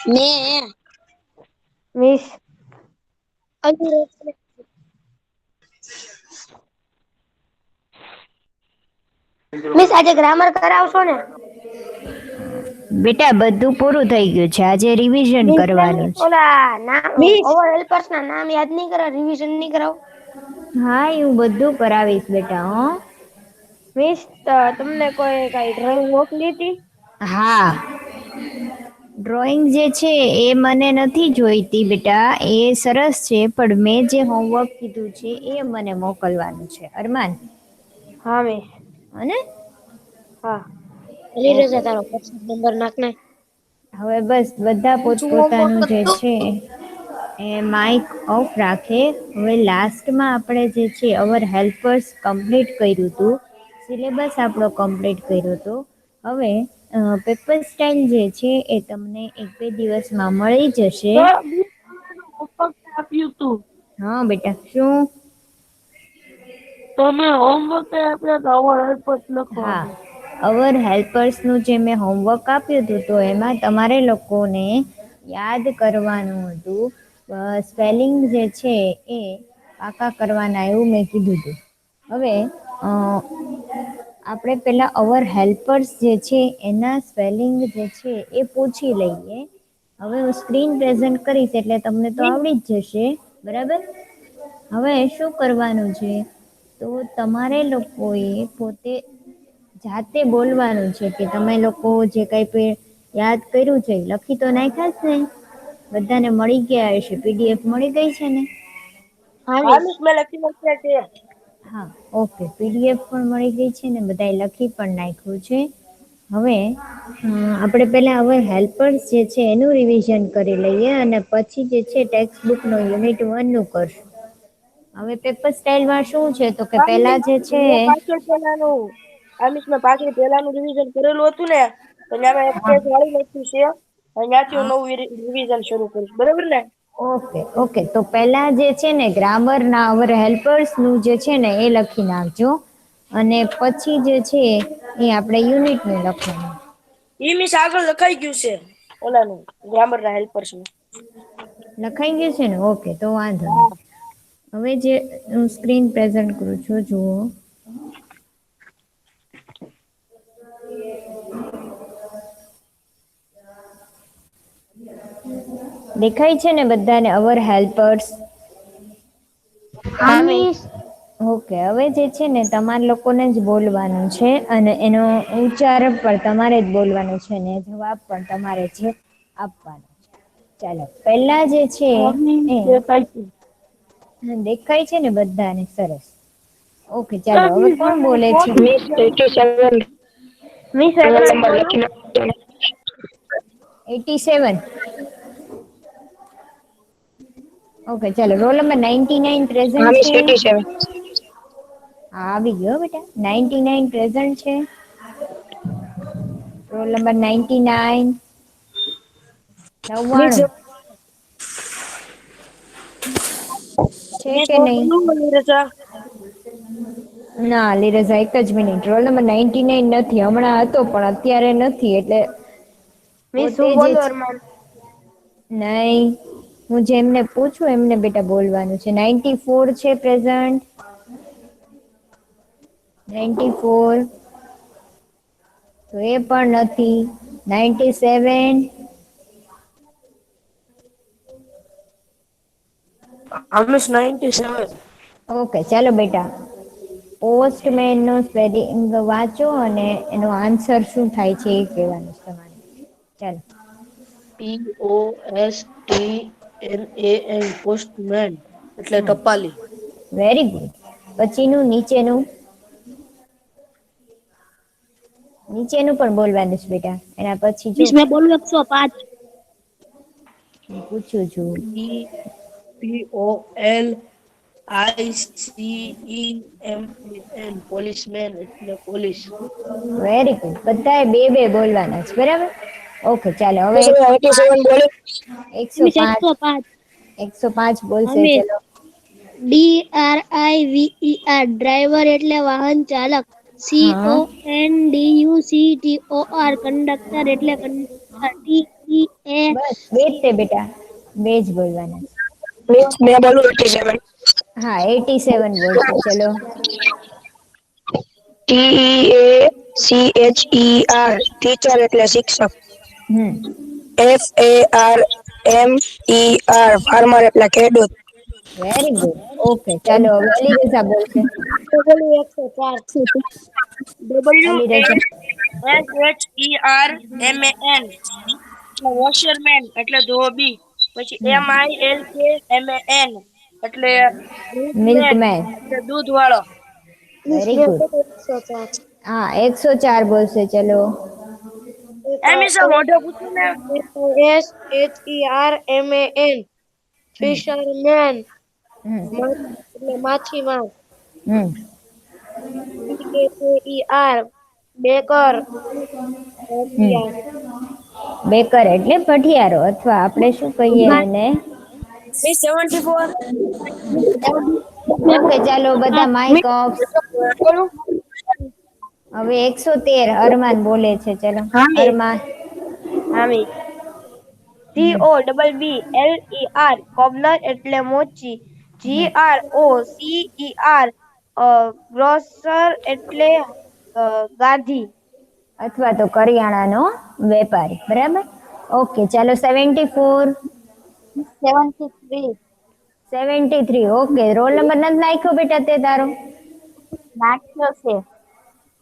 ને miss miss આજે grammar કરાવશો ને? બેટા બધું પૂરું થઈ ગયું છે, આજે રિવિઝન મિસ કરવાનું છે. ઓલા નામ મિસ ઓવર હેલ્પર્સ ના નામ યાદ નહીં કરાવ રિવિઝન નહીં કરાવ? હા હું બધું કરાવીશ બેટા હો. મિસ તમને કોઈ કઈ ડ્રોઈંગ મોકલી હતી? હા. ડ્રોઈંગ જે છે એ મને નથી જોઈતી બેટા એ સરસ છે. પણ મેં જે હોમવર્ક કીધું છે એ મને મોકલવાનું છે. અરમાન હા મિસ. હને? હા. અલી ઓકે. રજા તારો વોટ્સએપ નંબર નાખ ને. હવે બસ બધા પૂછું હોમવર્ક પોતપોતાનું જે હતું છે એ માઈક ઓફ રાખે. હવે લાસ્ટમાં આપણે જે છે અવર હેલ્પર્સ કમ્પ્લીટ કર્યું હતું. સિલેબસ આપણો કમ્પ્લીટ કર્યો હતો. હવે પેપર સ્ટાઇલ જે છે એ તમને એક બે દિવસમાં મળી જશે. હોમવર્ક આપ્યું તું. હા બેટા શું? તો મેં હોમવર્ક આપ્યા હતા અવર હેલ્પર્સ હા. લખવાનું. અવર હેલ્પર્સનું જે મેં હોમવર્ક આપ્યું હતું તો એમાં તમારે લોકોને યાદ કરવાનું હતું. સ્પેલિંગ જે છે એ પાકા કરવાના એવું મેં કીધું હતું. હવે આપણે પેલા અવર હેલ્પર્સ જે છે એના સ્પેલિંગ જે છે એ પૂછી લઈએ. હવે હું સ્ક્રીન પ્રેઝન્ટ કરીશ એટલે તમને તો આવડી જ જશે બરાબર. હવે શું કરવાનું છે તો તમારે લોકોએ પોતે જાતે બોલવાનું છે કે તમે લોકો જે કઈ પણ યાદ કર્યું છે લખી તો નાખ્યા જ ને? બધાને મળી ગયા હશે પીડીએફ મળી ગઈ છે ને? હા મિસ મેં લખી નાખ્યા છે. હા ઓકે પીડીએફ પણ મળી ગઈ છે ને બધાએ લખી પણ નાખ્યું છે. હવે આપણે પેલા હવે હેલ્પર્સ જે છે એનું રિવિઝન કરી લઈએ અને પછી જે છે ટેક્સ્ટ બુક નું યુનિટ 1 નું કરશું. હવે પેપર સ્ટાઈલમાં શું છે તો કે હા પેલા મિસ જે છે મેં પાછળ પેલાનું મેં પાછળ પેલાનું રિવિઝન કરેલું હતું ને તો મેં એક પેજ વાળી નાખ્યું છે. ત્યાંથી હું હા નવું રિવિઝન શરૂ કરીશ બરોબર ને? ઓકે તો પેલા જે છે ને ગ્રામર ના અવર હેલ્પર્સ નું જે છે ને એ લખી નાખજો. અને પછી જે છે એ આપણે યુનિટનું લખવાનું. ઈ મિસ આગળ લખાઈ ગયું છે ઓલાનું ગ્રામર ના હેલ્પર્સ નું. લખાઈ ગયું છે ને ઓકે તો વાંધો હા નહીં. હવે જે હું સ્ક્રીન પ્રેઝન્ટ કરું છું જુઓ. દેખાય છે ને બધાને અવર હેલ્પર્સ? હા મિસ. ઓકે હવે જે છે ને તમારા લોકોને જ બોલવાનું છે અને એનો ઉચ્ચાર પણ તમારે જ બોલવાનો છે ને જવાબ પણ તમારે જ આપવાનો છે. ચાલો પહેલા જે છે હા મિસ એ દેખાય છે. દેખાય છે ને બધાને સરસ. ઓકે ચાલો હવે કોણ બોલે છે? મિસ 87 મિસ એક રોલ મિનિટ નંબર બોલું. લખી નાખજો ને. 87. ઓકે ચાલો રોલ નંબર 99 હા પ્રેઝન્ટ મિસ છે. 87. હા આવી ગયો બેટા 99 પ્રેઝન્ટ છે. Roll number 99. મિસ 99 છે મિસ કે હું નહીં? બોલું રજા. ના લીરઝા એક જ મિનિટ રોલ નંબર 99 નથી હમણાં હતો પણ અત્યારે નથી એટલે મિસ પોતે હું જે બોલું છે અરમાન. નઈ હું જેમને પૂછું એમને બેટા બોલવાનું છે 94 છે પ્રેઝન્ટ. 94 તો એ પણ નથી 97. હા મિસ 97. ઓકે ચાલો બેટા પોસ્ટમેન નો સ્પેલિંગ વાંચો અને એનો આન્સર શું થાય છે એ કહેવાનું છે તમારે. ચાલો. POSTMAN પોસ્ટમેન એટલે હા ટપાલી. વેરી ગુડ પછીનું નીચેનું નીચેનું પણ બોલવાનું છે બેટા એના પછી જો મિસ મેં બોલું 105. હું પૂછું છું. POLICEMAN પોલીસમેન એટલે પોલીસ. વેરી ગુડ બધાએ બે બે બોલવાના છે બરાબર. ઓકે ચાલો હવે મિસ 87 બોલો. એકસો મિસ પાંચ 105. 105 હા બોલશે મિસ ચલો. DRIVER ડ્રાઈવર એટલે વાહન ચાલક. હા CONDUCTOR કંડક્ટર એટલે કંડક્ટર. બસ બે જ તે બેટા, બે જ બોલવાના છે. મીન્સ મેં બોલું 87. હા 87 બોલશે. ચલો TEACHER ટીચર એટલે શિક્ષક. હમ FARMER ફાર્મર એટલે ખેડૂત. Very good. ઓકે ચાલો હવે અલી રઝા બોલશે. WHERMAN વોશરમેન એટલે ધોબી. પછી MILKMAN એટલે મિલ્કમેન મિલ્કમેન. એટલે દૂધ વાળો. Very good. હા 104 બોલશે. ચલો એમી મોઢે પૂછ્યું ને. SHERMAN ફિશરમેન હમ એટલે માછીમાર. હમ BAKER બેકર હમ બેકર એટલે ભઠિયારો, અથવા આપણે શું કહીએ એને. 74. ઓકે ચાલો બધા માઇક ઓફ. હવે 113 અરમાન બોલે છે. ચલો અરમાન. હામી COBBLER કોબલર એટલે મોચી. GROCER ગ્રોસર એટલે ગાધી. અથવા તો કરિયાણાનો વેપારી. બરાબર. ઓકે ચાલો 74. 73 73. ઓકે રોલ નંબર નથી નાખ્યો બેટા તે તારો? નાખ્યો છે.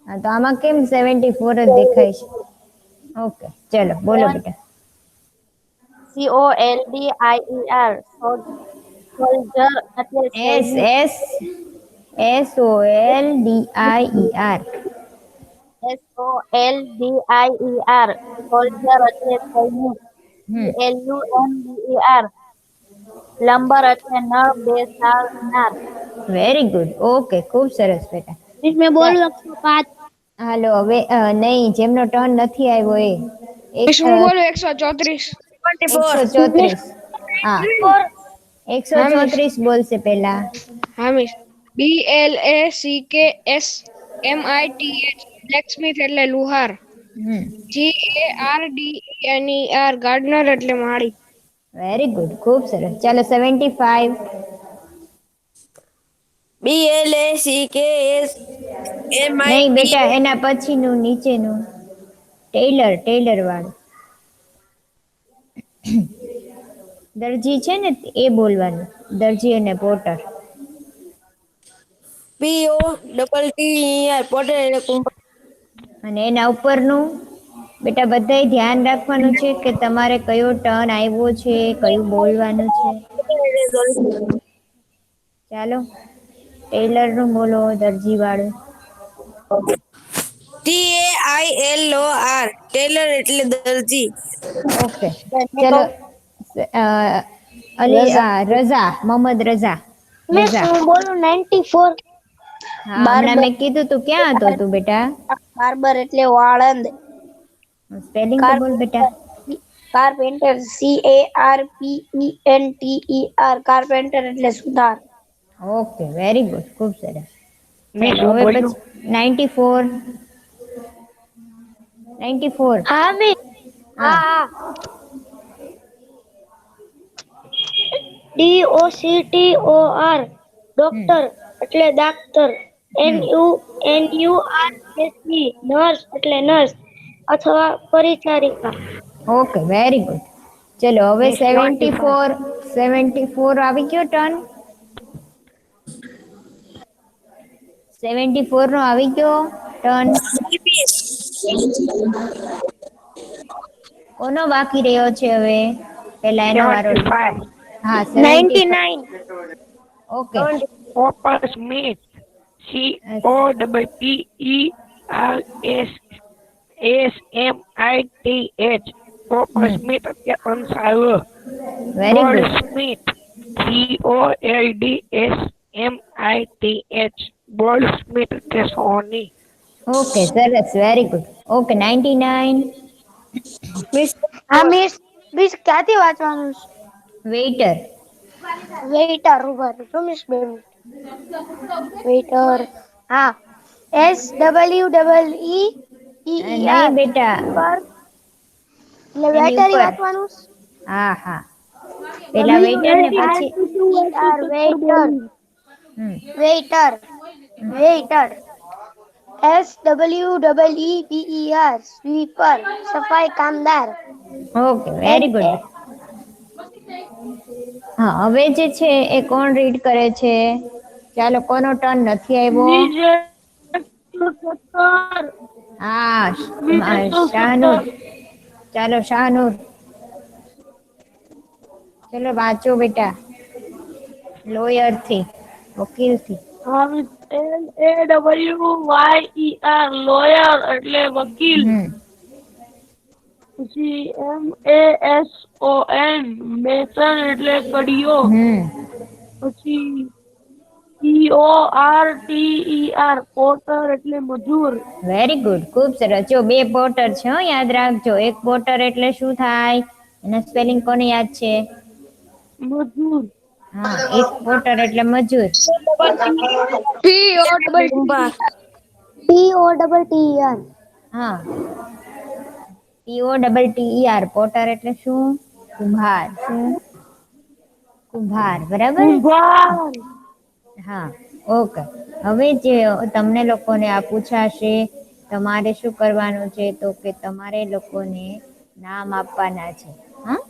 હા તો આમાં કેમ 74 જ દેખાય છે? ઓકે ચલો બોલો બેટા. COLDIER સોલ્જર એટલે S S SOLDIER. SOLDIER soldier એટલે સૈનિક. હમ LUMBER લંબર એટલે નર બેસાડનાર. Very good. ઓકે ખૂબ સરસ બેટા. મેં બોલું 105. હાલો હવે નહીં, જેમનો ટર્ન નથી આવ્યો એ હું બોલું 134. 134. હા 134 બોલશે પેલા. હામિશ BLACKSMITH બ્લેકસ્મિથ એટલે લુહાર. હમ GARDENER ગાર્ડનર એટલે માળી. Very good. ખૂબ સરસ. ચાલો 75. નહીં બેટા, એના પછીનું નીચેનું ટેલર વાળું દરજી છે ને એ બોલવાનું. દરજી અને પોટર. POTTER પોટર એટલે કુંભાર. અને એના ઉપરનું બેટા બધાય ધ્યાન રાખવાનું છે કે તમારે કયો ટર્ન આવ્યો છે, કયું બોલવાનું છે. ચાલો ટેલરનું બોલો, દરજી વાળું. TAILOR ટેલર એટલે દરજી. ઓકે ચલો અલી રઝા, મોહમ્મદ રઝા. હું બોલું 94. હા હમણાં મેં કીધું તું ક્યાં હતો તું બેટા? બાર્બર એટલે વાળંદ. સ્પેલિંગ તો બોલ બેટા. કાર્પેન્ટર CARPENTER કાર્પેન્ટર એટલે સુથાર. Okay very good. ખૂબ સરસ. ચલો હવે પછી 94. 94. હા મે હા DOCTOR ડોક્ટર એટલે ડાક્ટર. NURSE નર્સ એટલે નર્સ અથવા પરિચારિકા. Okay very good. ચલો હવે 74 આવી ગયો ટર્ન. 74 નો આવી ગયો ટર્ન. કોનો બાકી રહ્યો છે હવે? પેલા એનો વારો. હા 99 okay Copper Smith. COPPERSSMITH. Copper Smith એટલે કંસારો. Very good. Goldsmith. GOLDSMITH. Goldsmith એટલે સોની. ઓકે સરસ. Very good. ઓકે 99. હા મિસ ક્યાંથી વાંચવાનું છે? વેઇટર. વેઇટર ઉભા રહો મિસ 2 મિનિટ. વેઇટર હા SWEETER નહીં બેટા, એટલે એની વેટર ઉપર વાંચવાનું છે? હા હા પેલા વેઇટર ને પછી વેઇટર હમ વેઇટર વેઇટર SWEEPER સ્વીપર સફાઈ કામદાર ઓકે વેરી ગુડ. હા હવે જે છે એ કોણ રીડ કરે છે? ચાલો કોનો ટર્ન નથી આવ્યો? હા શાહનુર. ચાલો શાહનુર, ચલો વાંચો બેટા. લોયર થી, વકીલ થી. LAWYER લોયર એટલે વકીલ. હમ પછી MASON મેસન એટલે કડિયો. હમ પછી PORTER પોટર એટલે મજૂર. વેરી ગુડ, ખૂબ સરસ. જો બે પોર્ટર છે હો, યાદ રાખજો. એક પોર્ટર એટલે શું થાય? એના સ્પેલિંગ કોને યાદ છે? મજૂર. હા, એક પોર્ટર એટલે મજૂર. કુંભાર. POTTER હા, POTTER પોર્ટર એટલે શું? કુંભાર. શું? કુંભાર, બરાબર. કુંભાર. હા, ઓકે. હવે જે તમને લોકોને આ પૂછાશે, તમારે શું કરવાનું છે? તો કે તમારે લોકોને નામ આપવાના છે. હા,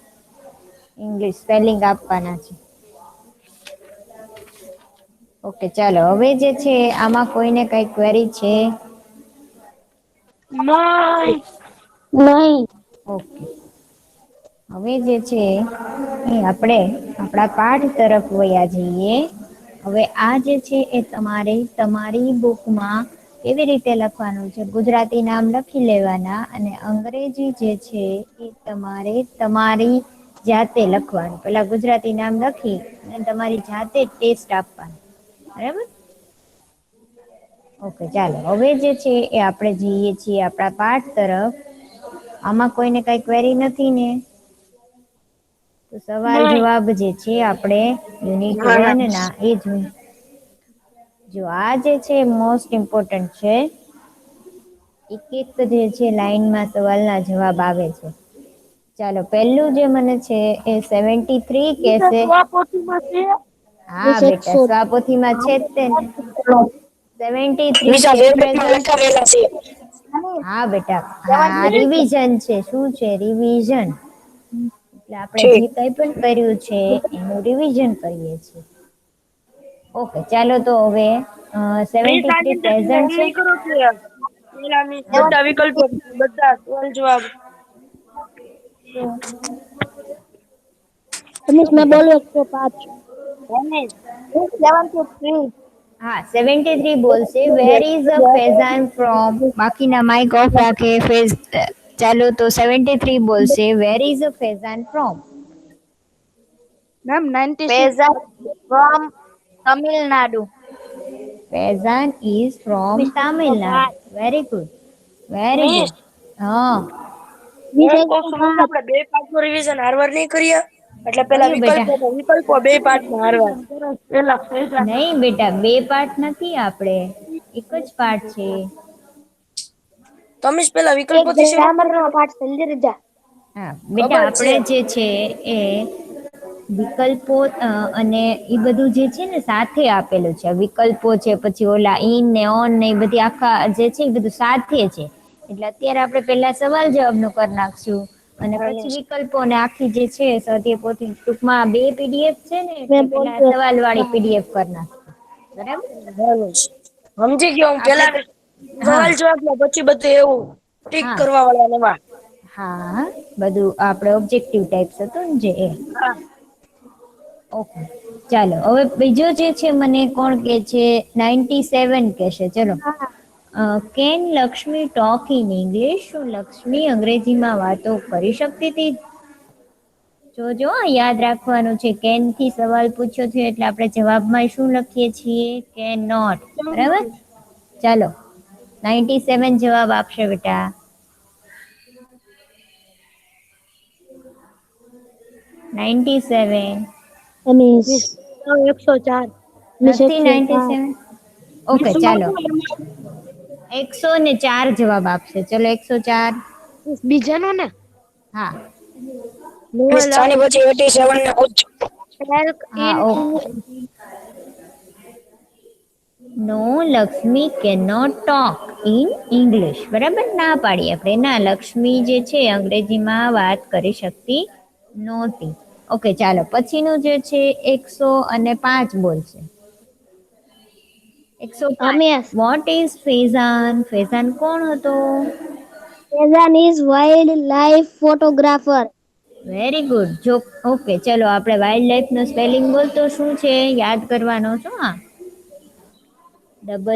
ઇંગ્લિશ સ્પેલિંગ આપવાના છે. ઓકે, ચાલો. હવે જે છે આમાં કોઈને કઈ ક્વેરી છે? નહીં. નહીં. ઓકે. હવે જે છે એ આપણે આપણા પાઠ તરફ વયા જઈએ. હવે આ જે છે એ તમારે તમારી બુકમાં કેવી રીતે લખવાનું છે? ગુજરાતી નામ લખી લેવાના અને અંગ્રેજી જે છે એ તમારે તમારી જાતે લખવાનું. પેલા ગુજરાતી નામ લખી અને તમારી જાતે ટેસ્ટ આપવાનું. બરાબર. ઓકે, ચાલો. હવે જે છે એ આપણે જઈએ છીએ આપણા પાઠ તરફ. આમાં કોઈને કઈ ક્વેરી નથી ને? તો સવાલ નહીં. જવાબ જે છે આપણે યુનિટ ના ના. 1 ના એ જ જો આ જે છે મોસ્ટ ઇમ્પોર્ટન્ટ છે. એક એક જે છે લાઈનમાં સવાલના જવાબ આવે છે. ચાલો, પહેલું જે મને છે એ 73 કેસે. સ્વપોથીમાં છે. હા બેટા, સ્વાપોથીમાં છે જ તે ને. 73 વિશા કે વેરબેટમાં પ્રેઝન્ટ. લખાવેલા છે. હા બેટા, હા રિવિઝન છે. શું છે? રિવિઝન. એટલે આપણે છે. જે કંઈ પણ કર્યું છે એનું રિવિઝન કરીએ છીએ. ઓકે, ચાલો. તો હવે મિસ 73 આજે તમે પ્રેઝન્ટ એમ છે. નહીં કરો કે પેલા મિસ બધા વિકલ્પો બધા સવાલ જવાબ. રમેશ મેં બોલ્યો 105. રમેશ. 73 હા, 73 બોલશે. Where is a Faizan from? બાકીના માઇક ઓફ રાખે. ચાલો, તો 73 બોલશે. Where is a Faizan from? Ma'am 96. Peasant from Tamil Nadu. Faizan is from Tamil Nadu. Very good. Very miss good. હા, એમ કહું છું મિસ આપણે બે પાઠનું રિવિઝન હારવાર નહીં કરીએ એટલે પેલા કયું બેટા? વિકલ્પો બે પાઠમાં હારવાર. પેલા ફેઝાન. નહીં બેટા, બે પાઠ નથી આપણે. એક જ પાઠ છે. તમે જ પેલા એક વિકલ્પોથી શરૂ ગ્રામર નો પાઠ સમજી લીધા. હા બેટા, ખબર છે. આપણે જે છે એ વિકલ્પો અને એ બધું જે છે ને સાથે આપેલું છે. વિકલ્પો છે, પછી ઓલા ઇન ને ઓન ને એ બધી આખા જે છે એ બધું સાથે છે. એટલે અત્યારે આપણે પેલા સવાલ જવાબનું કરી નાખશું અને પછી વિકલ્પો ને આખી જે છે સ્વાધ્યાય ટૂંકમાં બે પીડીએફ છે ને, એટલે મેં પેલા બોલ્યો સવાલ વાળી પીડીએફ કરી નાખશું. બરાબર. સમજી ગયો હું આપણે પેલા હા સવાલ જવાબ ને પછી બધું એવું ટીક હા કરવા વાળા નવા. હા, બધું આપણે ઓબ્જેક્ટિવ ટાઈપ્સ હતું ને જે એ. હા. ઓકે, ચાલો. હવે બીજો જે છે મને કોણ કે છે? 97 કે છે. ચલો. Can Lakshmi talk in English? શું લક્ષ્મી અંગ્રેજીમાં વાતો કરી શકતી હતી? જોજો, યાદ રાખવાનું છે. કેન થી સવાલ પૂછ્યો છે એટલે આપણે જવાબમાં શું લખીએ છીએ? Can not. બરાબર. ચાલો, 97 જવાબ આપશે બેટા. 97. રમેશ 104. રમેશ નથી 104. 97. ઓકે, ચાલો. 104 જવાબ આપશે. ચલો, 104. બીજાનો ને હા મિસ ચાની પછી 87 ને પૂછ. હા okay. No Lakshmi can not talk in English. બરાબર, ના પાડીએ આપણે, ના લક્ષ્મી જે છે અંગ્રેજીમાં વાત કરી શકતી નહોતી. ઓકે ચાલો પછીનું જે છે 105 બોલશે. 105. રમેશ. What is Faizan? ફેઝાન કોણ હતો? Faizan is wild life photographer. Very good. જો ઓકે ચલો આપણે વાઇલ્ડ લાઈફ નો સ્પેલિંગ બોલતો શું છે યાદ કરવાનો છો. હા, WILDLIFE.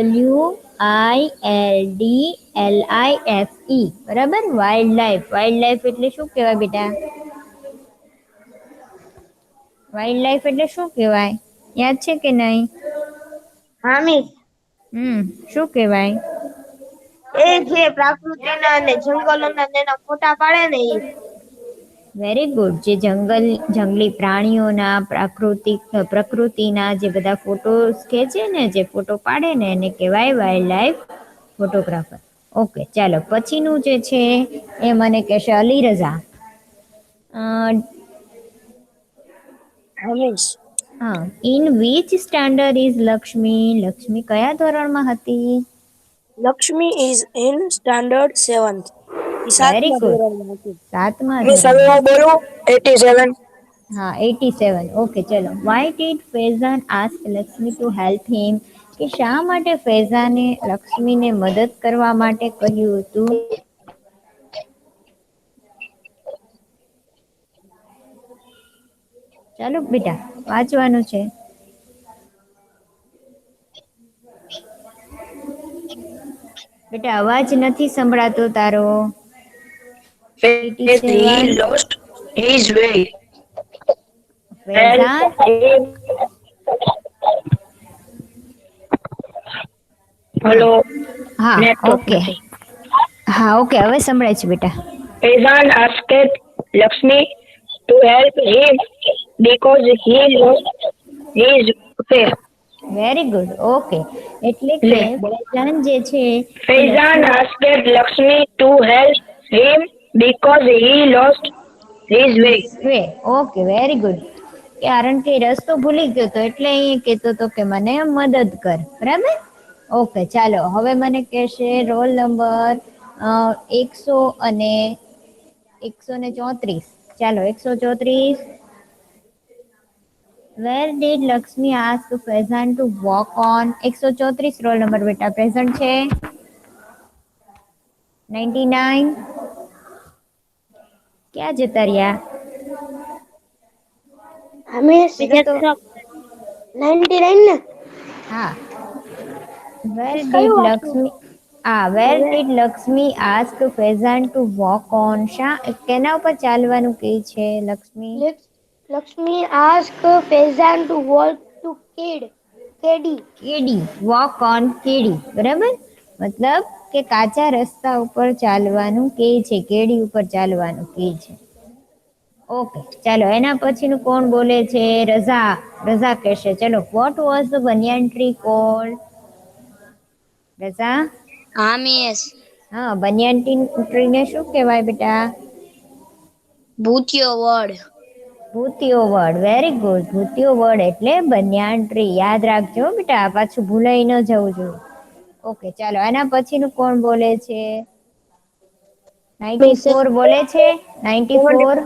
બરાબર, વાઇલ્ડ લાઈફ. વાઇલ્ડ લાઈફ એટલે શું કહેવાય બેટા? વાઇલ્ડ લાઈફ એટલે શું કહેવાય? યાદ છે કે નહીં? હા મિસ. શું કહેવાય? એ જે પ્રકૃતિના અને જંગલોના તેના ફોટા પાડે ને એ. Very good. જે જંગલી પ્રાણીઓના પ્રકૃતિના જે બધા ફોટોસ ખેંચે ને, જે ફોટો પાડે ને, એને કહેવાય વાઇલ્ડ લાઈફ ફોટોગ્રાફર. ઓકે ચાલો પછીનું જે છે એ મને કહેશે અલી રઝા. હા મિસ. હા, in which standard is Lakshmi? Lakshmi કયા ધોરણમાં હતી? Lakshmi is in standard 7th. ઈ વેરી 7મા ગુડ. ધોરણમાં હતી. 7મા મિસ હવે ધોરણમાં. હું બોલું 87. હા 87. ઓકે ચલો. Why did Faizan ask Lakshmi to help him? કે શા માટે ફૈઝાને લક્ષ્મીને મદદ કરવા માટે કહ્યું હતું? ચાલો બેટા વાંચવાનું છે. બેટા અવાજ નથી સંભળાતો તારો. As he 87. lost his way. Faizan. હા હેલો. હા નેટવર્ક ઓકે. નથી. હા ઓકે હવે સંભળાય છે બેટા. Faizan asked Lakshmi to help him because he lost his way. Very good. Okay એટલે કે લે. ફૈઝાન જે છે એ Faizan asked Lakshmi to help him because he lost his way. Way. Okay very good. કારણ કે એ રસ્તો ભૂલી ગયો તો એટલે અહીં કહેતો હતો કે મને મદદ કર. બરાબર. ઓકે ચાલો હવે મને કહેશે રોલ નંબર 134. ચાલો 134. વેર did Lakshmi ask Faizan to walk on? 134 roll number બેટા પ્રેઝન્ટ છે. 99 ક્યાં જતા રહ્યા? હમીશ બીજા તો 199 ને. હા. વેર કયું ડીડ વાંચવું? Lakshmi where did Lakshmi ask Faizan to walk on? કેના ઉપર ચાલવાનું કહે છે Lakshmi? Lakshmi ask Faizan to walk to કેડી. કેડી. વોક ઓન કેડી. બરાબર, મતલબ કે કાચા રસ્તા ઉપર ચાલવાનું કે છે, કેડી ઉપર ચાલવાનું કે છે. ઓકે ચાલો એના પછીનું કોણ બોલે છે? રઝા. રઝા કહેશે. ચલો what was the banyan tree cold? Raza. હા મિસ. હા, બનિયાન ટ્રીને શું કહેવાય બેટા? ભૂતિયો વડ. ભૂતિયો વડ. Very good. ભૂતિયો વડ એટલે બનિયાન ટ્રી. યાદ રાખજો બેટા, પાછું ભૂલાઈ ન જવું જોઈએ. ઓકે ચાલો એના પછીનું કોણ બોલે છે? 94 બોલે છે. 94.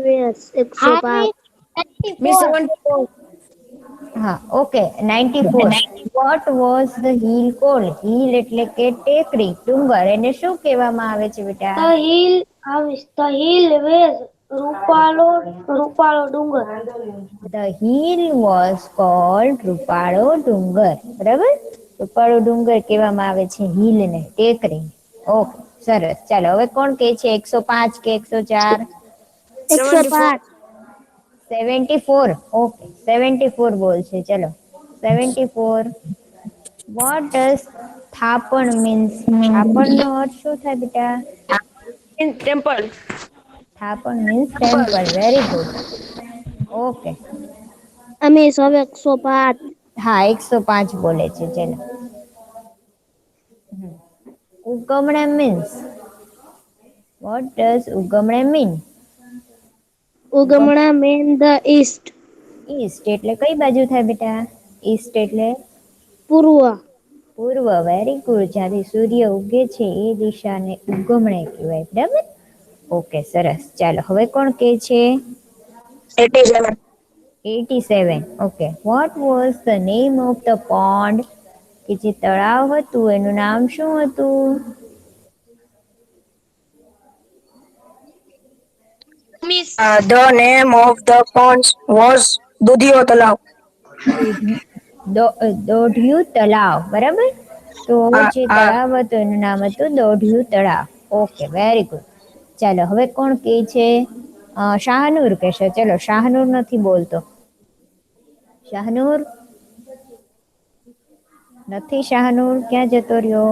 105. Miss 74. હા okay 94. What was the hill cold? Hill એટલે કે ટેકરી, ડુંગર. એને શું કહેવામાં આવે છે બેટા? The hill was રૂપાળો ડુંગર. ધ હિલ વોઝ કોલ્ડ રૂપાળો ડુંગર. બરાબર, રૂપાળો ડુંગર કહેવામાં આવે છે હિલને, ટેકરી. ઓકે સરસ. ચાલો હવે કોણ કહે છે? 105 કે 104? 105. 74. ઓકે 74 બોલશે. ચલો 74. વોટ ડઝ થાપણ મીન્સ? થાપણનો અર્થ શું થાય બેટા? In temple. થાપણ means temple. Very good. Okay અમે હવે 105. હા 105 બોલે છે. ચલો ઉકમણા મીન્સ વોટ ડઝ ઉગમણે મીન? ઉગમણા mean the east. ઈસ્ટ એટલે કઈ બાજુ થાય બેટા? ઈસ્ટ એટલે પૂર્વ. પૂર્વ. Very good. જ્યાંથી સૂર્ય ઉગે છે એ દિશાને ઉગમણે કહેવાય. બરાબર? ઓકે, સરસ. ચાલો હવે કોણ કે છે? 87. 87. Okay. What was the name of the pond? કે જે તળાવ હતું એનું નામ શું હતું? The name of the pond was Dudio Talao. દોઢિયું તળાવ. બરાબર? તો જે હા. તળાવ હતું એનું નામ હતું દોઢિયું તળાવ. Okay, very good. ચાલો હવે કોણ કે છે? શાહનુર કહેશે. ચલો, શાહનુર નથી બોલતો. શાહનુર નથી. શાહનુર ક્યાં જતો રહ્યો?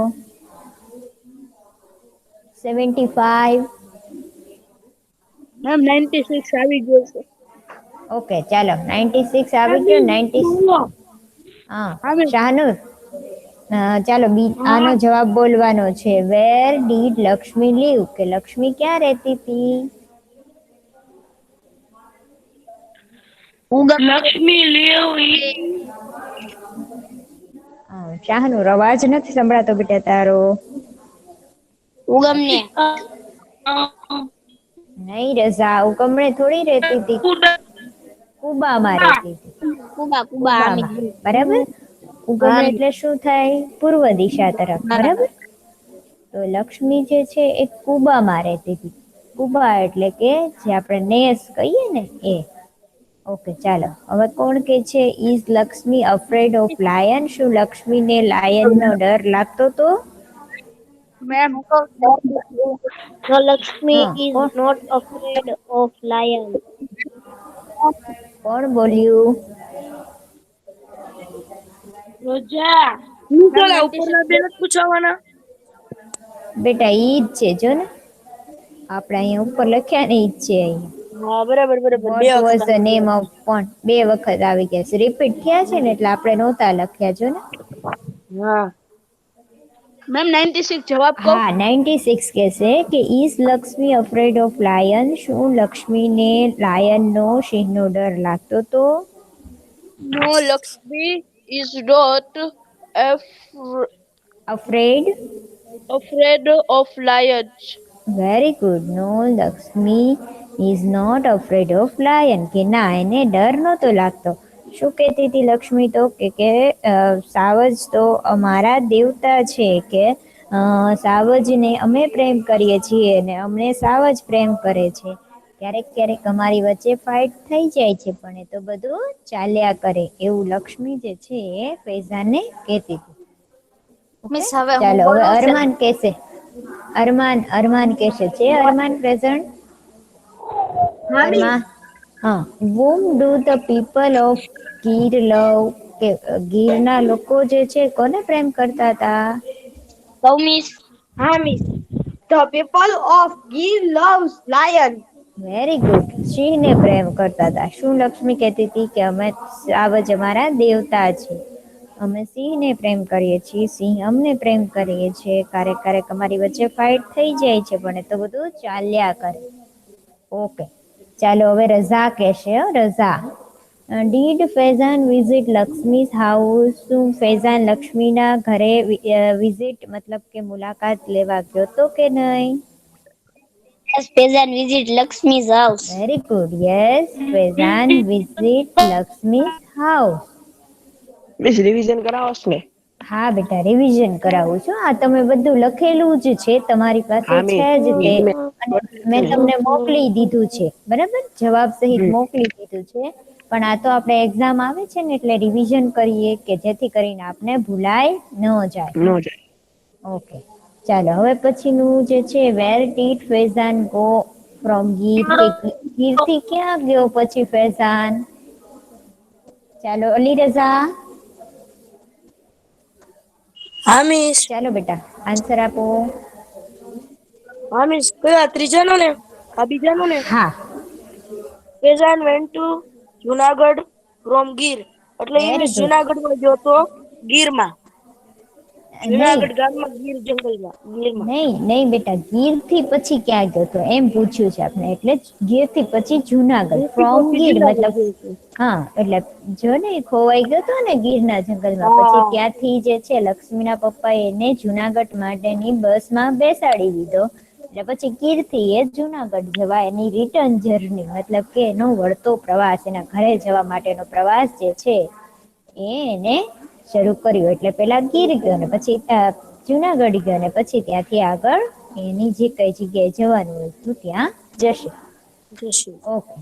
75. મેમ 96 આવી ગયો છે. ઓકે, ચાલો 96 આવી ગયો. 90. હા, શાહનુર. ચાલો આનો જવાબ બોલવાનો છે. Where did Lakshmi leave? કે લક્ષ્મી ક્યાં રહેતી હતી? Lakshmi live શાહનુર અવાજ નથી સંભળાતો બેટા તારો. ઉગમને. નહીં રઝા, ઉગમણે થોડી રહેતી હતી. કુબામાં રહેતી હતી. કુબા કુબામાં. બરાબર? ઉગમણે એટલે શું થાય? પૂર્વ દિશા તરફ. બરાબર? તો લક્ષ્મી જે છે એ કુબામાં રહેતી હતી. કુબા એટલે કે જે આપણે નેસ કહીએ ને એ. ઓકે, ચાલો હવે કોણ કે છે? Is Lakshmi afraid of lion? શું લક્ષ્મીને લાયનનો ડર લાગતો તો? મેમ the Lakshmi હા, is કોણ not afraid of lion. કોણ બોલ્યું? રોજા. નીચેના ઉપરના બે નથી પૂછવાના. બેટા ઈ જ છે જો ને, આપણે અહીંયા ઉપર લખ્યા ને ઈ જ છે. અહીંયા હા, બરાબર બરાબર. What was the name of pond? બે વખત આવી ગયા છે. રિપીટ થયા છે ને એટલે આપણે નહોતા લખ્યા જો ને. હા મેમ 96 જવાબ કહો. હા, 96 કે છે કે is Lakshmi afraid of lion? શું લક્ષ્મીને લાયનનો, સિંહનો ડર લાગતો તો? No, Lakshmi is not afraid. afraid of lions. Very good. No, Lakshmi is not afraid of lion. કે ના, એને ડર નહોતો લાગતો. શું કહેતી હતી લક્ષ્મી તો? કે સાવજ તો અમારા દેવતા છે. કે સાવજને અમે પ્રેમ કરીએ છીએ અને અમને સાવજ પ્રેમ કરે છે. ક્યારેક ક્યારેક અમારી વચ્ચે ફાઇટ થઈ જાય છે પણ એ તો બધું ચાલ્યા કરે. એવું લક્ષ્મી જે છે એ ફૈઝાનને કહેતી હતી. Okay? ચાલો હવે અરમાન કહેશે. અરમાન કહેશે. છે અરમાન પ્રેઝન્ટ? અરમાન. હા. whom do the people of Gir લવ? કે ગીરના લોકો જે છે કોને પ્રેમ કરતા હતા? Kaumis. હા miss. The people of Gir loves lion. Very good. સિંહને પ્રેમ કરતા હતા. શું લક્ષ્મી કહેતી હતી? કે અમે સાવજ અમારા દેવતા છે, અમે સિંહને પ્રેમ કરીએ છીએ, સિંહ અમને પ્રેમ કરીએ છીએ. ક્યારેક ક્યારેક અમારી વચ્ચે ફાઇટ થઈ જાય છે પણ એ તો બધું ચાલ્યા કરે. ઓકે, ચાલો હવે રઝા કહેશે. Raza. Did Faizan visit Lakshmi's house? શું ફૈઝાન લક્ષ્મીના ઘરે વિઝિટ મતલબ કે મુલાકાત લેવા ગયો તો કે નહીં? Yes, Faizan visit Lakshmi's house. Very good. Yes, Faizan visit Lakshmi's house. Miss revision કરાવોસ ને? હા બેટા, રિવિઝન કરાવું છું. આ તમે બધું લખેલું જ છે, તમારી પાસે હા છે જ તે. અને મેં તમને મોકલી દીધું છે. બરાબર? જવાબ સહિત મોકલી દીધું છે. પણ આ તો આપણે એક્ઝામ આવે છે ને એટલે રિવિઝન કરીએ કે જેથી કરીને આપણે ભૂલાય ન જાય. નો જાય. ઓકે, ચાલો હવે પછીનું જે છે, where did Faizan go from Gir? કે ગીરથી ક્યાં ગયો પછી ફૈઝાન? ચાલો અલી રઝા. હા મિસ. ચાલો બેટા આન્સર આપો. હા મિસ. કયા ત્રીજાનો ને? આ બીજાનો ને? હા, Faizan went to Junagadh from Gir. એટલે એ વેરી મિસ ગુડ. જુનાગઢમાં ગયો તો ગીરમાં. જુનાગઢ ગામમાં ગીર જંગલમાં ગીરમાં. નહીં બેટા, ગીર થી પછી ક્યાં ગયો તો એમ પૂછ્યું છે આપણે, એટલે ગીર થી પછી જુનાગઢ, ફ્રોમ ગીર મતલબ હા, એટલે જો ને ખોવાઈ ગયો તો ને ગીરના જંગલમાં, પછી ત્યાંથી જે છે લક્ષ્મીના પપ્પા એને જુનાગઢ માટેની બસમાં બેસાડી દીધો, એટલે પછી ગીર થી એ જુનાગઢ જવા એની રિટર્ન જર્ની મતલબ કે એનો વળતો પ્રવાસ, એના ઘરે જવા માટેનો પ્રવાસ જે છે એને શરૂ કર્યું. એટલે પેલા ગીર ગયો ને પછી જુનાગઢ ગયો ને પછી ત્યાંથી આગળ એની જે કઈ જગ્યાએ જવાનું હતું ત્યાં જશે. ઓકે,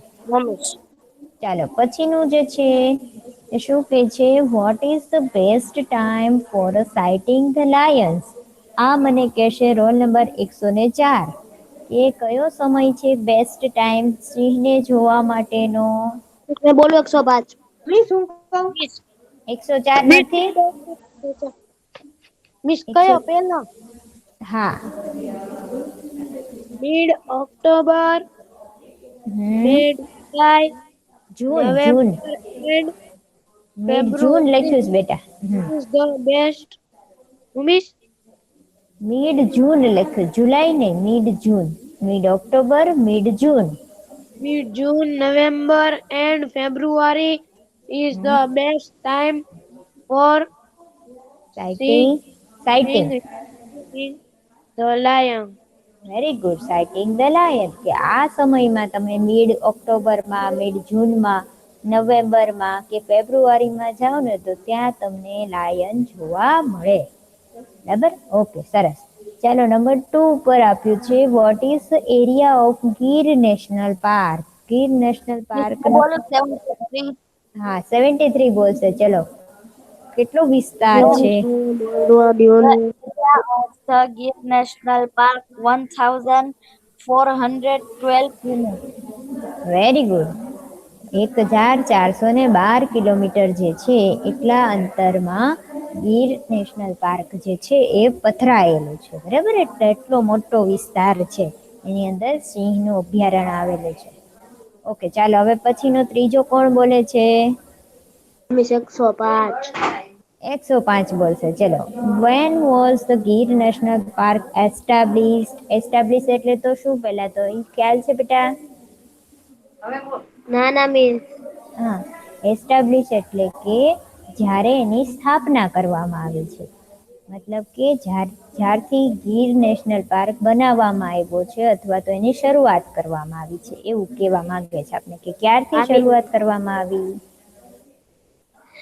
ચાલો પછીનું જે છે એ શું કે છે, what is the best time for a sighting the Lions? આ મને કહેશે રોલ નંબર 104 કે કયો સમય છે બેસ્ટ ટાઈમ સિંહને જોવા માટેનો? બોલો 105. મિસ હું કહું 104 નથી? મિસ કયો પેલો? હા. Mid October, mid July, June November and mid June લખ્યું છે બેટા. is the best. Miss mid June લખ્યું, જુલાઈ નહીં, mid June. Mid October, mid June. mid June, November and February is the best time for sighting seeing the lion. Very good, sighting the lion. કે આ સમયમાં તમે mid ઓક્ટોબરમાં, mid જૂનમાં, નવેમ્બરમાં કે ફેબ્રુઆરીમાં જાઓ ને તો ત્યાં તમને લાયન જોવા મળે. બરાબર, ઓકે, સરસ. ચાલો નંબર 2 પર આપ્યું છે, what is the area of Gir national park? Gir national park, બોલો 73. હા 73 બોલશે. ચલો, કેટલો વિસ્તાર છે? The Gir National Park 1412 km. Very good. 1412 kilometre જે છે એટલા અંતરમાં ગીર નેશનલ પાર્ક જે છે એ પથરાયેલું છે. બરાબર, એટલે એટલો મોટો વિસ્તાર છે, એની અંદર સિંહનું અભયારણ્ય આવેલું છે. ઓકે, ચાલો હવે પછીનો ત્રીજો કોણ બોલે છે? મિસ 105. 105 બોલશે. ચલો, when was the Gir national park established? Establish એટલે તો શું પહેલા તો એ ખ્યાલ છે બેટા? ના મિસ. હા, એસ્ટાબ્લિશ એટલે કે જ્યારે એની સ્થાપના કરવામાં આવી છે, મતલબ કે જ્યારથી ગીર નેશનલ પાર્ક બનાવવામાં આવ્યો છે અથવા તો એની શરૂઆત કરવામાં આવી છે એવું કહેવા માંગે છે આપણે, કે ક્યારથી શરૂઆત કરવામાં આવી?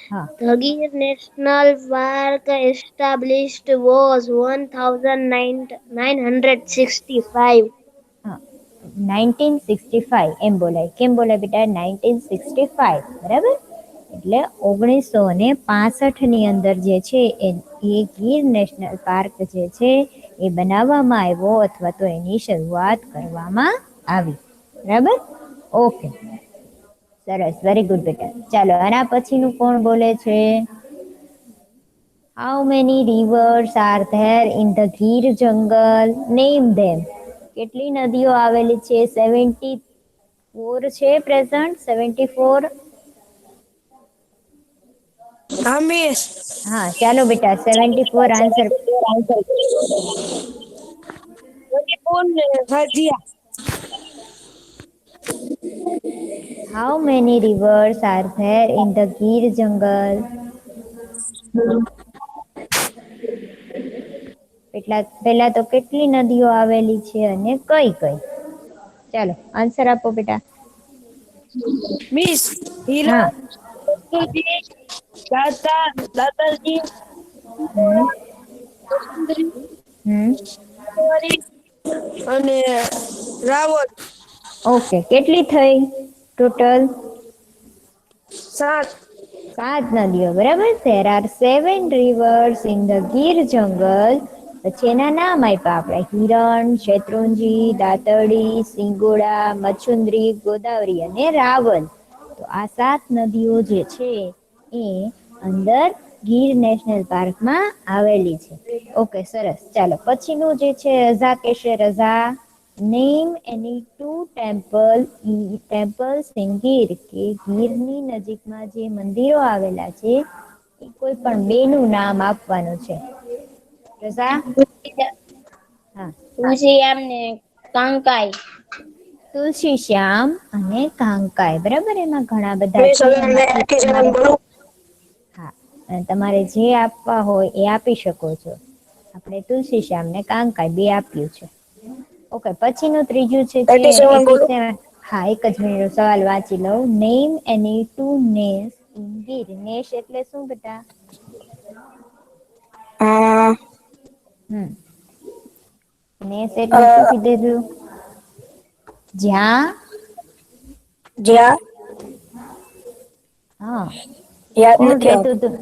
હા, The Gir National Park established was 1965. હા, 1965 એમ બોલાય. કેમ બોલાય બેટા? 1965, બરાબર. એટલે 1965 ની અંદર જે છે એ ગીર નેશનલ પાર્ક જે છે એ બનાવવામાં આવ્યો અથવા તો એની શરૂઆત કરવામાં આવી. બરાબર, ઓકે, સરસ, વેરી ગુડ બેટા. ચાલો, આના પછીનું કોણ બોલે છે? How many reverse are there in the Gir જંગલ? નેમ ધેમ. કેટલી નદીઓ આવેલી છે? 74 છે પ્રેઝન્ટ, 74. હા મિસ. હા, ચાલો બેટા, 74 answer. How many reverse are there in the Gir જંગલ? પહેલા તો કેટલી નદીઓ આવેલી છે અને કઈ કઈ? ચાલો આન્સર આપો બેટા. મિસ હા. દાદાજી હમ. અને રાવલ. ઓકે, કેટલી થઈ ટોટલ? 7. 7 નદીઓ, બરાબર. There are 7 rivers in the Gir જંગલ. પછી એના નામ આપ્યા આપણે, હિરણ, શેત્રુંજી, દાતરડી, સિંગોડા, મચ્છુંદ્રી, ગોદાવરી અને રાવલ. તો આ 7 નદીઓ જે છે એ અંદર ગીર નેશનલ પાર્કમાં આવેલી છે. ઓકે, સરસ. ચાલો પછીનું જે છે રઝા કહેશે. Raza, name any 2 temples in Gir, કે ગીરની નજીકમાં જે મંદિરો આવેલા છે એ કોઈ પણ 2 નું નામ આપવાનું છે. રસા હા તુલસી ને કાંકાઈ. તુલસી શ્યામ અને કાંકાય બરાબર એમાં ઘણા બધા મિસ છે હવે મેં એમાંથી 87 તમારે બોલું. હા અને તમારે જે આપવા હોય એ આપી શકો છો. આપણે તુલસી શ્યામ ને કાંકાય બે આપ્યું છે. ઓકે પછીનું ત્રીજું છે જે 87 બોલું. 87. હા એક જ મિનિટ સવાલ વાંચી લઉં. નેમ એની ટુ નેસ ઇન ગીર. નેશ એટલે શું બેટા? અ, હમ નેસ એટલે શું કીધેલું? જ્યાં જ્યાં હા યાદ કોણ નથી કેતું આવતું. તું?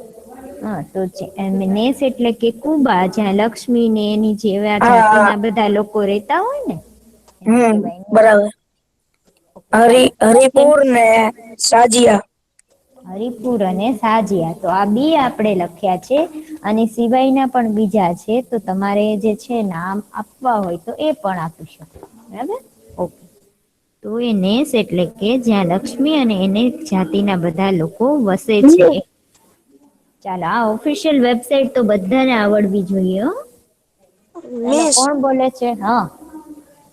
હા તો નેસ એટલે કે કુબા જ્યાં લક્ષ્મી ને એની જેવા હા હા જાતિના બધા લોકો રહેતા હોય ને એને કહેવાય નેસ. બરાબર. ઓકે ચાલો હરિપુર ને સાજિયા. હરિપુર અને સાજિયા તો આ બી આપણે લખ્યા છે. અને સિવાયના પણ બીજા છે તો તમારે જે છે નામ આપવા હોય તો એ પણ આપી શકો. બરાબર ઓકે તો એ નેસ એટલે કે જ્યાં લક્ષ્મી અને એને જાતિના બધા લોકો વસે છે. ચાલો આ ઓફિશિયલ વેબસાઇટ તો બધાને આવડવી જોઈએ હો. ચાલો મિસ કોણ બોલે છે? હા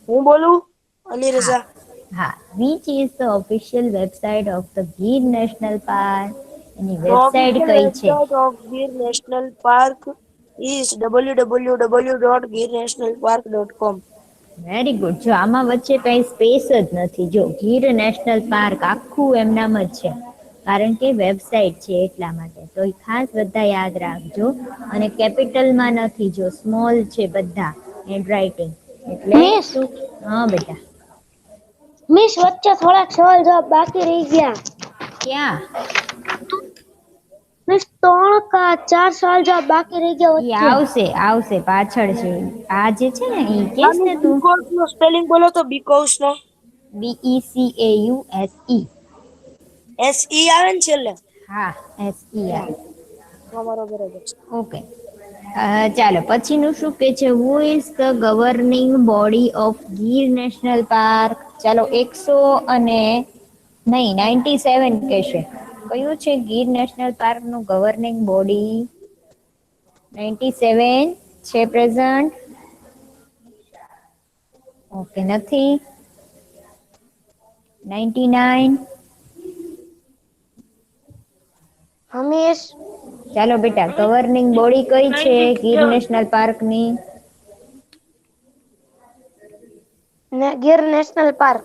હું બોલું અલી હા રઝા. હા which is the official website of the Gir national park? Any The website official કઈ છે? website of Gir National Park is www.girnationalpark.com. Very good. જો આમાં વચ્ચે કઈ સ્પેસ જ નથી. જો ગીર નેશનલ પાર્ક આખું એમનામ જ છે કારણ કે વેબસાઇટ છે એટલા માટે. તો એ ખાસ બધા યાદ રાખજો. અને કેપિટલમાં નથી જો સ્મોલ છે બધા હેન્ડ રાઈટિંગ. એટલે મિસ શું? હા બેટા. મિસ વચ્ચે થોડાક સવાલ જવાબ બાકી રહી ગયા. ક્યાં? મિસ 3 કા 4 સવાલ જવાબ બાકી રહી ગયા ઈ વચ્ચે. આવશે આવશે પાછળ છે. આ જે છે ને ઈ હા કેસ મિસ ને તું બીકોઝ નો સ્પેલિંગ બોલો તો બીકોઝ નો. BECAUSE. SE આવે ને છેલ્લે. હા SER. તમારો બરોબર છે. ઓકે ચાલો પછીનું શું કે છે? Who is the governing body of Gir national park? ચાલો 100 અને નહીં 97 કહેશે. કયું છે ગીર નેશનલ પાર્ક નું ગવર્નિંગ બોડી? 97 છે પ્રેઝન્ટ? ઓકે નથી. 99. હા મિસ ચાલો બેટા ગવર્નિંગ બોડી કઈ છે ગીર નેશનલ પાર્ક ની? Gir national park.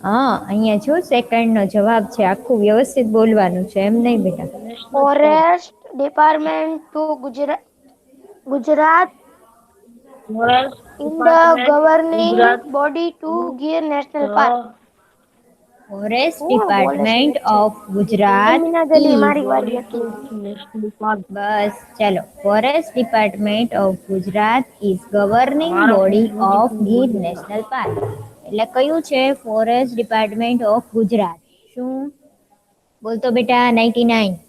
હા અહીંયા જો સેકન્ડ નો જવાબ છે. આખું વ્યવસ્થિત બોલવાનું છે એમ નહીં બેટા. Forest department to Gujarat forest in the department governing Gujarat. Body to Gir national park. Forest કોણ બોલે છે ડિપાર્ટમેન્ટ વચ્ચે? ઓફ ગુજરાત મીના જલી ઇઝ મારી વારી બોડી ટુ હતી. National park. બસ ચલો forest department of Gujarat is governing મારો body body of to Gir Gujarat. National park. એટલે કયું છે? Forest department of Gujarat. શું બોલતો બેટા? 99.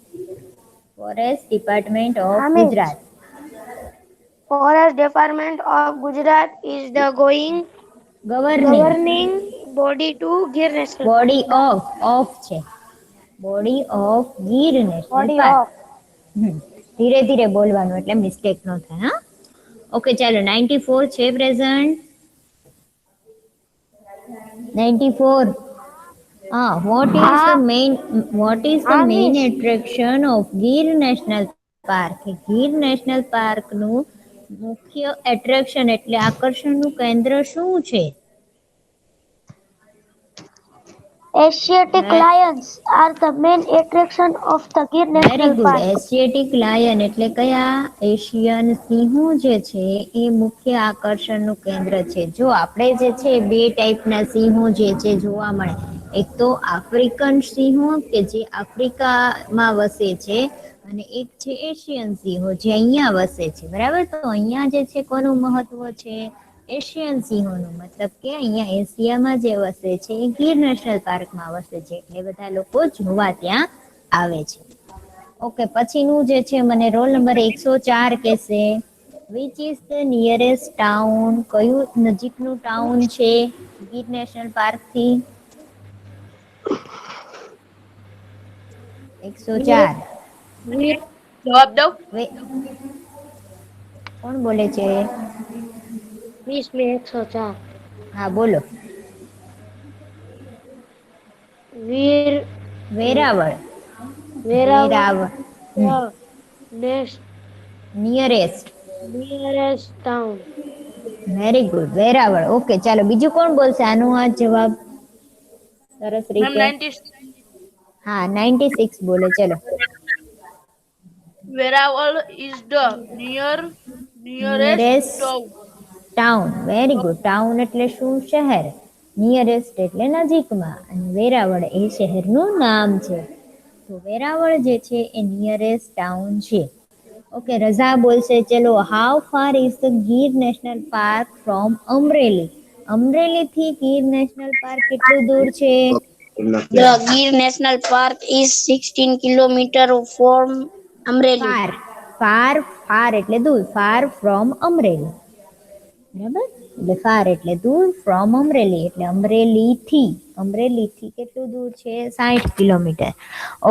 ફોરેસ્ટ ડિપાર્ટમેન્ટ ઓફ હા miss Gujarat. Forest department of Gujarat is the governing governing body to Gir national park. Body of છે. Body of Gir national body park. Of. ધીરે ધીરે બોલવાનું એટલે મિસ્ટેક ન થાય. હા ઓકે ચાલો 94 છે પ્રેઝન્ટ? 94. હા What is the હા main miss attraction of Gir National Park? Gir national park નું મુખ્ય એટ્રેક્શન એટલે આકર્ષણનું કેન્દ્ર શું છે? Asiatic lions are the main attraction of the Gir very national good. Park. Asiatic lion એટલે કયા એશિયન સિંહો જે છે એ મુખ્ય આકર્ષણનું કેન્દ્ર છે. જો આપણે જે છે બે ટાઈપના સિંહો જે છે જોવા મળે. એક તો આફ્રિકન સિંહો કે જે આફ્રિકામાં વસે છે અને એક છે એશિયન સિંહો જે અહીંયા વસે છે. બરાબર તો અહીંયા જે છે કોનું મહત્વ છે? એશિયન સિંહોનું. મતલબ કે અહીંયા એશિયામાં જે વસે છે એ ગીર નેશનલ પાર્કમાં વસે છે. એટલે બધા લોકો જોવા ત્યાં આવે છે. ઓકે પછીનું જે છે મને રોલ નંબર 104 કહેશે. Which is the nearest town? કયું નજીકનું ટાઉન છે ગીર નેશનલ પાર્ક થી? 104. વીર જવાબ દઉં. કોણ બોલે છે? 20 में 104 હા બોલો. वीर વેરાવળ. वेरावल હમ. Next nearest. Nearest town very good, Veraval. Okay, ચાલો બીજું કોણ બોલશે આનો આ જવાબ સરસ મેમ રીતે? 96 હા, 96 બોલે. ચલો. Veraval is the nearest nearest town. Town. Very good. Town એટલે શું? શહેર. નિયરેસ્ટ એટલે નજીકમાં, અને વેરાવળ એ શહેરનું નામ છે. તો વેરાવળ જે છે એ નિયરેસ્ટ ટાઉન છે. ઓકે, રઝા બોલશે. ચલો, how far is the Gir national park from Amreli? Amreli થી ગીર નેશનલ પાર્ક કેટલું દૂર છે? The Gir National Park is 16 kilometer from Amreli. Far. Far, far એટલે દૂર. Far from Amreli. બરાબર? એટલે ફાર એટલે દૂર, ફ્રોમ અમરેલી એટલે અમરેલીથી. અમરેલીથી કેટલું દૂર છે? 60 કિલોમીટર.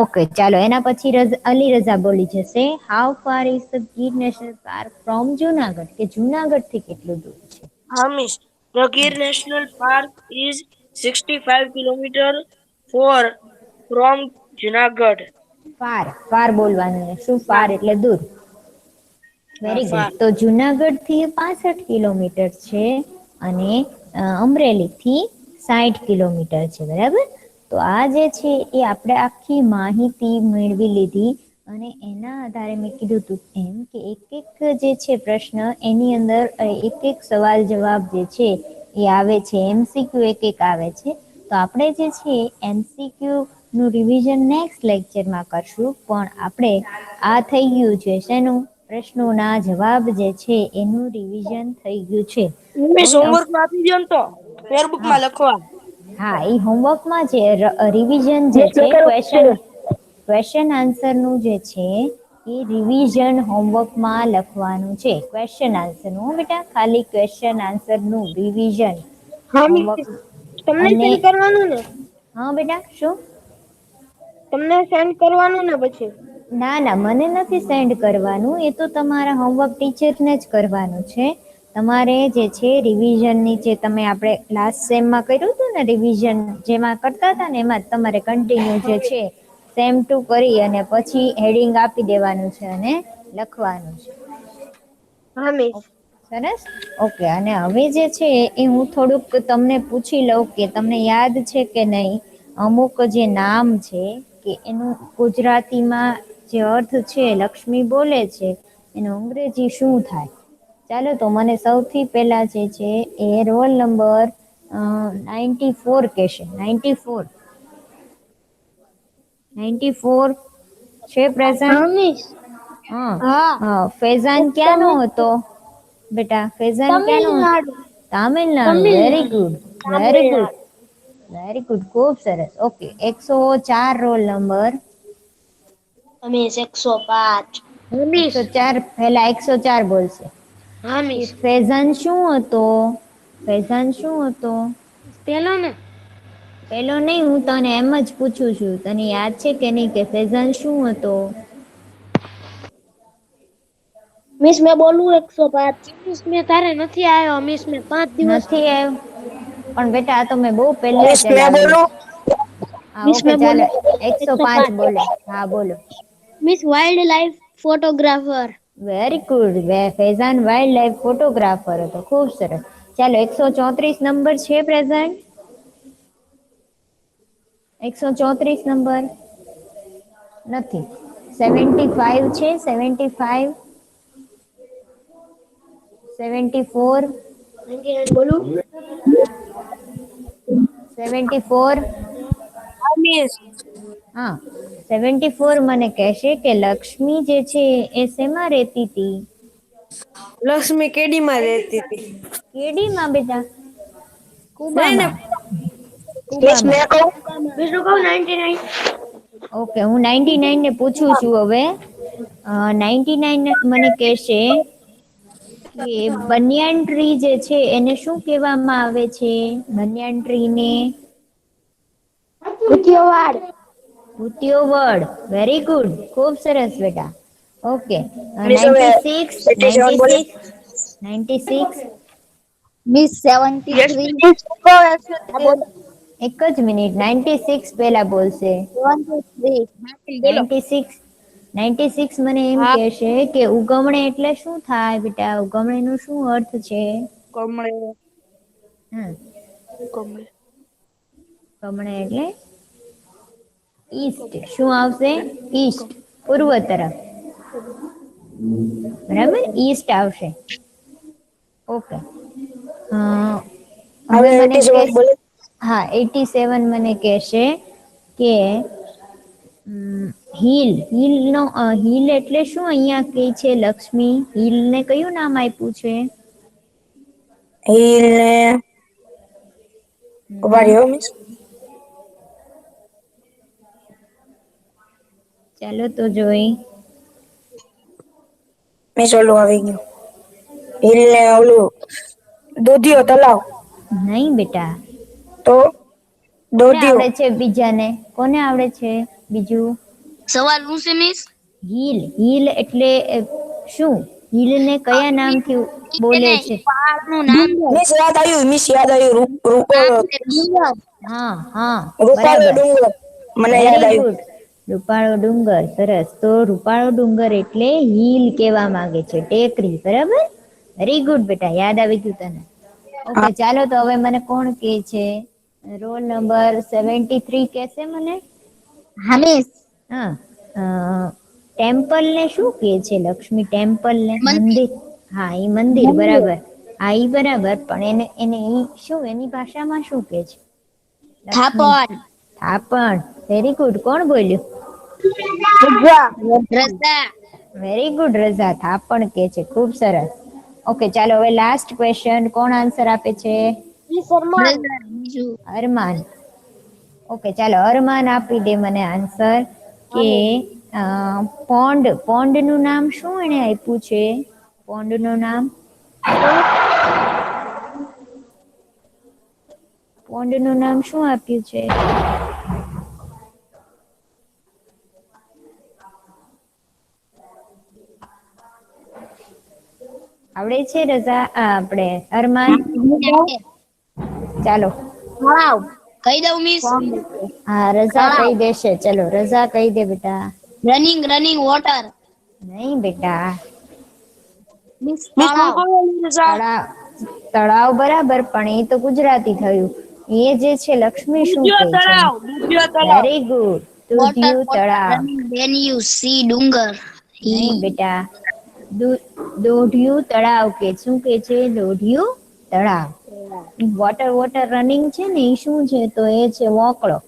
ઓકે, ચાલો એના પછી અલી રઝા બોલી જશે. How far is the Gir national park from Junagadh? કે જુનાગઢથી કેટલું દૂર છે? Hamis, the Gir National Park is 65 kilometer for from Junagadh. Far. Far બોલવાનું છે. શું? ફાર એટલે દૂર. Very far. ગુડ. તો જુનાગઢ થી 65 કિલોમીટર છે, અને અમરેલી થી 60 કિલોમીટર છે. બરાબર? તો આ જે છે એ આપણે આખી માહિતી મેળવી લીધી, અને એના આધારે મેં કીધું હતું એમ કે એક એક જે છે પ્રશ્ન એની અંદર એક એક સવાલ જવાબ જે છે એ આવે છે. એમસીક્યુ એક એક આવે છે. તો આપણે જે છે એમસીક્યુ નું રિવિઝન નેક્સ્ટ લેક્ચરમાં કરશું. પણ આપણે આ થઈ ગયું છે શેનું? પ્રશ્નોના જવાબ જે છે એનું રિવિઝન થઈ ગયું છે. મિસ હવે હોમવર્ક માં આપી દો ને તો ફેરબુક હા માં લખવા. હા, એ હોમવર્કમાં છે. રિવિઝન જે Miss, છે, look at ક્વેશ્ચન આન્સરનું જે છે એ રિવિઝન હોમવર્કમાં લખવાનું છે. ક્વેશ્ચન આન્સરનું બેટા, ખાલી ક્વેશ્ચન આન્સરનું રિવિઝન હા હોમવર્ક. મિસ, તમને અને સેન્ડ કરવાનું ને? હા બેટા, શું? તમને સેન્ડ કરવાનું ને પછી? ના ના, મને નથી સેન્ડ કરવાનું. એ તો તમારા હોમવર્ક ટીચરને જ કરવાનું છે. તમારે જે છે રિવિઝનની, જે તમે આપણે લાસ્ટ સેમમાં કર્યું હતું ને રિવિઝન, જેમાં કરતા હતા ને એમાં જ તમારે કન્ટિન્યુ જે છે સેમ ટુ કરી અને પછી હેડિંગ આપી દેવાનું છે અને લખવાનું છે. હા મિસ. સરસ. ઓકે, અને હવે જે છે એ હું થોડુંક તમને પૂછી લઉં કે તમને યાદ છે કે નહીં અમુક જે નામ છે કે એનું ગુજરાતીમાં જે અર્થ છે, લક્ષ્મી બોલે છે, એનું અંગ્રેજી શું થાય? ચાલો, તો મને સૌથી પહેલા જે છે એ રોલ નંબર 94 કહેશે. 94. 94 છે પ્રેઝન્ટ? હા મિસ. હા. હા. ફેઝાન ક્યાંનો હતો બેટા? ફેઝાન ક્યાંનો હતો? Tamil Nadu. Tamil Nadu. Very good, very good, Tamil Nadu. Very good, ખૂબ સરસ. Okay, 104 roll number. Miss 105. હા મિસ. 104 પહેલા 104 બોલશે. હા કે મિસ. ફેઝાન શું હતો? ફેઝાન શું હતો? પેલો ને? પેલો નહીં, હું તને એમ જ પૂછું છું. તને યાદ છે કે નહીં કે ફેઝાન શું હતો? Miss मैं बोलूं 105. મિસ મેં તારે નથી આવ્યો મિસ, મેં 5 દિવસ. નથી આવ્યો? પણ બેટા આ તો મેં બહુ પહેલા Miss, मैं ચલાવેલું. बोलूं? હા, Miss ઓકે, मैं ચાલો. बोलूं 105 105. બોલો. હા બોલો. Miss wild life photographer. Very good. Faizan wild life photographer હતો. ખૂબ સરસ. ચાલો, 134 નંબર છે પ્રેઝન્ટ? 134 નંબર નથી. 75 છે? 75, 74, બોલું? 74. હા મિસ. હા, 74 મને કહેશે કે લક્ષ્મી જે છે એ શેમાં રહેતી હતી? લક્ષ્મી કેડી માં રહેતી હતી. કેડીમાં બેટા? નહીં ને. કુબામાં. Miss, કુબામાં. मैं कहूं? મિસ હું કહું 99? ઓકે, હું 99 ને પૂછું છું હવે. 99 મને કહેશે કે બનિયાન ટ્રી જે છે એને શું કહેવામાં આવે છે? બનિયાન ટ્રીને ઉદ્યોવાડ. ભૂતિયો વડ. વેરી ગુડ, ખૂબ સરસ બેટા. ઓકે મિસ હવે 96 87 બોલે 96 96 Miss યસ 73. મિસ શું કહો છો હા, બોલો. એક જ મિનિટ 96 પહેલા બોલશે 73. બોલો 96 96 મને એમ હા કહેશે કે ઉગમણે એટલે શું થાય બેટા ઉગમણેનો શું અર્થ છે કમળે હમ કમળે ઉગમણે એટલે ઈસ્ટ શું આવશે ઈસ્ટ પૂર્વ તરફ બરાબર ઈસ્ટ આવશે ઓકે હવે હવે મને 87 બોલે હા 87 મને કહેશે કે હિલ નો હિલ એટલે શું અહીંયા કે છે લક્ષ્મી હિલ ને કયું નામ આપ્યું છે હિલ ને ઉભા રહ્યો મિસ ચાલો તો જોઈ મિસ ઓલું આવી ગયું હિલ ને ઓલું દૂધિયો તલાવ નહીં બેટા તો કોને દૂધિયો આવડે છે બીજાને કોને આવડે છે બીજું સવાલ શું છે, મિસ? હિલ હિલ એટલે શું હિલ ને કયા નામથી બોલે છે પહાડનું નામ મિસ યાદ આવ્યું રૂપાળો ડુંગર. હા હા રૂપાળો બરાબર ડુંગર મને યાદ વેરી આવ્યું ગુડ રૂપાળો ડુંગર સરસ તો રૂપાળો ડુંગર એટલે હિલ કહેવા માંગે છે ટેકરી બરાબર વેરી ગુડ બેટા યાદ આવી ગયું તને ઓકે ચાલો તો હવે મને કોણ કે છે રોલ નંબર 73 કહેશે મને હા, મિસ. હા ટેમ્પલ ને શું કહે છે લક્ષ્મી ટેમ્પલ ને મંદિર હા એ મંદિર બરાબર હા ઈ બરાબર પણ એને ઈ શું એની ભાષામાં શું કહે છે લક્ષ્મી થાપણ. થાપણ વેરી ગુડ કોણ બોલ્યું રસ્તા. વેરી ગુડ રઝા થાપણ કે છે ખૂબ સરસ ઓકે ચાલો હવે લાસ્ટ ક્વેશ્ચન કોણ આન્સર આપે છે બીજું. અરમાન ઓકે ચાલો અરમાન આપી દે મને આન્સર કે પોન્ડ નું નામ શું એને આપ્યું છે પોન્ડ નું નામ પોન્ડ નું નામ શું આપ્યું છે આવડે છે રઝા આપણે અરમાન ચાલો તળાવ. કહી દઉં, મિસ? હા રઝા કહી દેશે ચલો રઝા કહી દે બેટા રનિંગ વોટર. નહીં બેટા મિસ મિસ હું તળાવ. કહું રજા તળાવ તળાવ બરાબર પણ એ તો ગુજરાતી થયું એ જે છે લક્ષ્મી શું કહે છે દૂધિયો તળાવ વેરી ગુડ વોટર દૂધિયું તળાવ રનિંગ વેન્યુ સી ડુંગર. નહીં બેટા દોઢિયું તળાવ કે શું કે છે દોઢિયું તળાવ વોટર રનિંગ છે ને એ શું છે તો એ છે વોકળો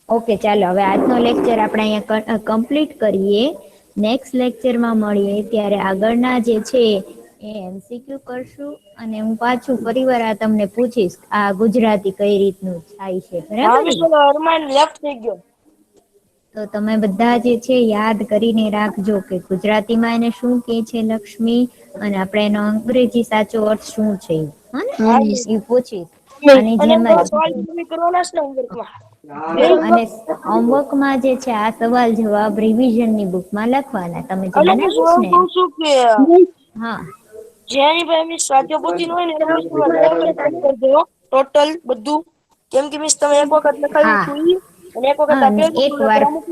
ઓકે ચાલો હવે આજનો લેક્ચર આપણે અહીંયા કમ્પ્લીટ કરીએ નેક્સ્ટ લેક્ચરમાં મળીએ ત્યારે આગળના જે છે એ એમસીક્યુ કરશું અને હું પાછું ફરીવાર આ તમને પૂછીશ આ ગુજરાતી કઈ રીતનું થાય છે હા બરાબર મિસ ને? ઓલો અરમાન લેફ્ટ થઈ ગયો તો તમે બધા જે છે યાદ કરીને રાખજો કે ગુજરાતીમાં એને શું કહે છે લક્ષ્મી અને આપણે એનો અંગ્રેજી સાચો અર્થ શું છે હા ને એ પૂછીશ આની અને જેમ પેલા જ સવાલ તમે કરવાના છે ને હોમવર્કમાં અને હોમવર્કમાં જે છે આ સવાલ જવાબ રિવિઝનની બુકમાં લખવાના તમે જે અને મિસ બનાવ્યું હું છે કહું ને છું કે હા જેની પાસે મિસ સ્વાધ્યાય હોય ને એને મિસ તમે નોટ કરી દો ટોટલ બધું કેમ કે મિસ તમે એક વખત લખાવ્યું હા હતું ઈ અને એક વખત હા આ ને પેલું એક હતું વાર એટલે અમુક